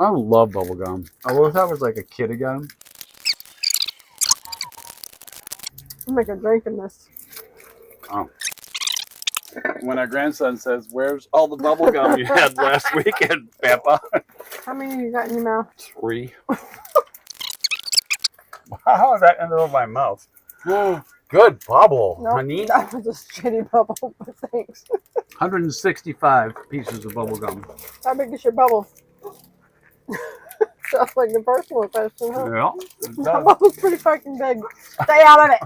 I love bubble gum. I wish I was like a kid again. I'm making a drink in this. Oh. When our grandson says, "Where's all the bubble gum you had last weekend, Peppa?" How many you got in your mouth? 3. How is that in the middle of my mouth? Good bubble, Nope, honey. that was a shitty bubble, but thanks. 165 pieces of bubble gum. How big is your bubble? Sounds like the personal question, huh? Yeah. My bubble's pretty fucking big. Stay out of it.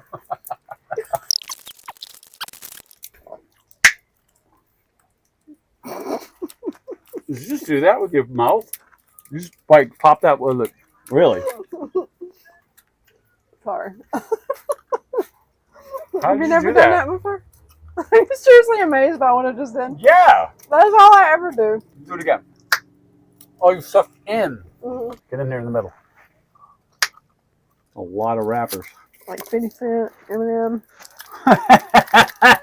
Did you just do that with your mouth? You just like pop that with it. Really? Sorry. How Have did you you never do done that? that before? Are you seriously amazed by what I just did? Yeah. That's all I ever do. Do it again. Oh, you sucked in. Mm-hmm. Get in there in the middle. A lot of wrappers. Like 50 Cent, Eminem.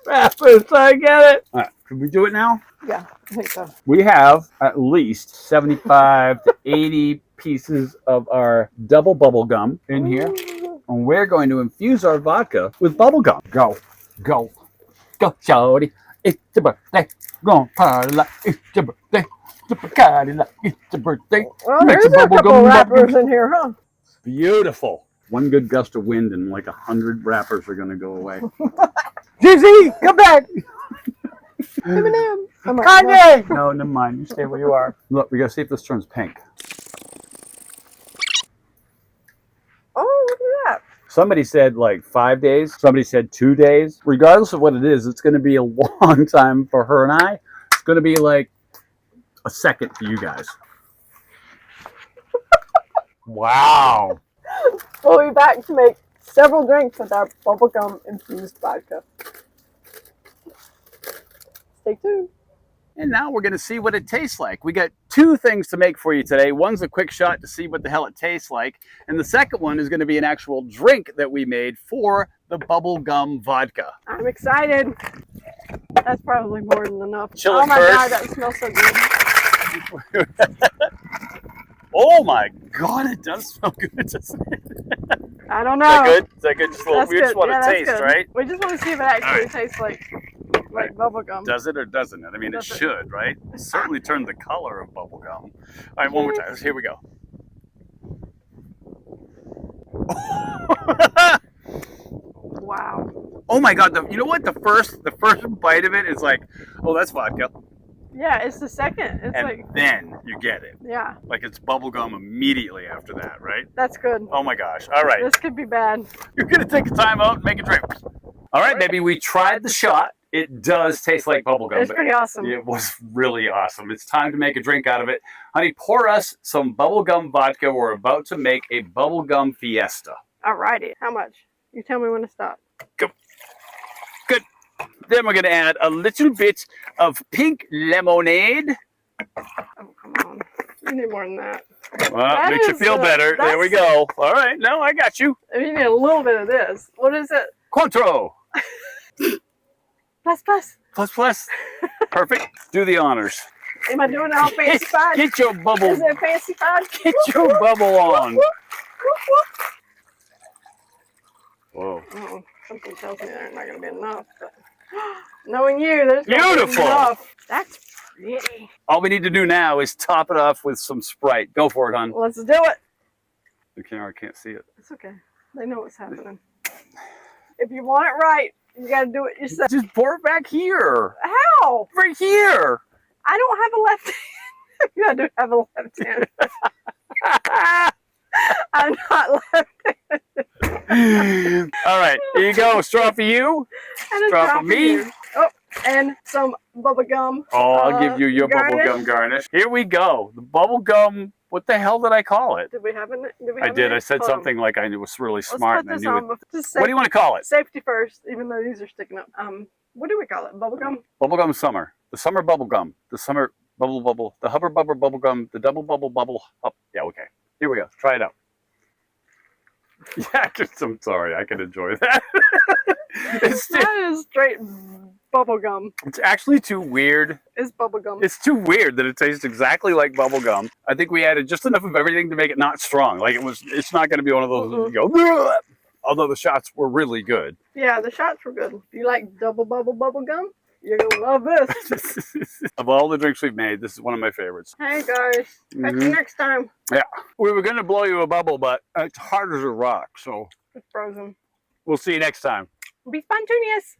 Wrappers, I get it. All right, can we do it now? Yeah, I think so. We have at least 75 to 80 pieces of our double bubble gum in here. And we're going to infuse our vodka with bubble gum. Go, go, go, shorty. It's your birthday. Gonna party like it's your birthday. Party like it's your birthday. Well, Make there's some a bubble couple gum, wrappers in here, huh? Beautiful. One good gust of wind and like 100 wrappers are going to go away. Gizzy, come back. Eminem. Kanye. No, never mind. You stay where you are. Look, we got to see if this turns pink. Oh, look at that. Somebody said like 5 days. Somebody said 2 days. Regardless of what it is, it's going to be a long time for her and I. It's going to be like a second for you guys. Wow. We'll be back to make several drinks with our bubblegum infused vodka. Stay tuned. And now we're going to see what it tastes like. We got 2 things to make for you today. One's a quick shot to see what the hell it tastes like. And the second one is going to be an actual drink that we made for the bubblegum vodka. I'm excited. That's probably more than enough. Chill oh it my first. God, that smells so good. Oh my God, it does smell good, doesn't it? I don't know. Is that good? Is that good? Just That's we just good. want Yeah, to that's taste, good. right? We just want to see if it actually Right. tastes like bubblegum. Does it or doesn't it? I mean, it Does it? should, right? It certainly turned the color of bubblegum. All right, one more time. Here we go. Wow. Oh my God! You know what? The first bite of it is like, oh, that's vodka, Yeah, it's the second. It's and like, then you get it. yeah, Like it's bubblegum immediately after that, right? that's good. Oh my gosh! All right, This could be bad. you're gonna take a time out and make a drink. All right, baby. We tried the shot. It does taste like bubblegum. It's pretty awesome. It was really awesome. It's time to make a drink out of it. Honey, pour us some bubblegum vodka. We're about to make a bubblegum fiesta. Alrighty. How much? You tell me when to stop. Go. Good. Then we're going to add a little bit of pink lemonade. Oh, come on. You need more than that. Well, That makes you is, feel better. There we go. All right. No, I got you. You need a little bit of this. What is it? Cointreau. Plus, plus. Plus, plus. Perfect. Do the honors. Am I doing it all fancy-fied? Get your bubble. Is it fancy-fied? Get your bubble on. Whoa. Oh, something tells me there's not going to be enough. But knowing you, there's going to be Beautiful. enough. That's pretty. All we need to do now is top it off with some Sprite. Go for it, hon. Let's do it. The camera can't see it. It's okay. They know what's happening. If you want it right, you got to do it yourself. Just pour it back here. How? Right here. I don't have a left hand. You do have a left hand. I'm not left-handed. All right, here you go. Straw for you. And a Straw for drop me. of you. Oh, and some bubble gum. Oh, I'll give you your garnish. bubblegum garnish. Here we go. The bubblegum. What the hell did I call it? Did we have it? I did. I said something like I was really smart. Let's And I put knew this it. on. Just What do you want to call it? Safety first, even though these are sticking up. What do we call it? Bubblegum? Bubblegum summer. The summer bubblegum. The summer bubble. The hover bubble bubblegum. The double bubble. Oh, yeah, okay. Here we go. Try it out. Yeah, I'm sorry. I can enjoy that. That is straight bubble gum. It's actually too weird. It's bubble gum. It's too weird that it tastes exactly like bubble gum. I think we added just enough of everything to make it not strong. Like it's not going to be one of those that you go, "Bleh." Although the shots were really good. Yeah, the shots were good. If you like double bubble gum, you're going to love this. Of all the drinks we've made, this is one of my favorites. Hey, guys. Catch you next time. Yeah. We were going to blow you a bubble, but it's hard as a rock. So It's frozen. we'll see you next time. Be spontaneous.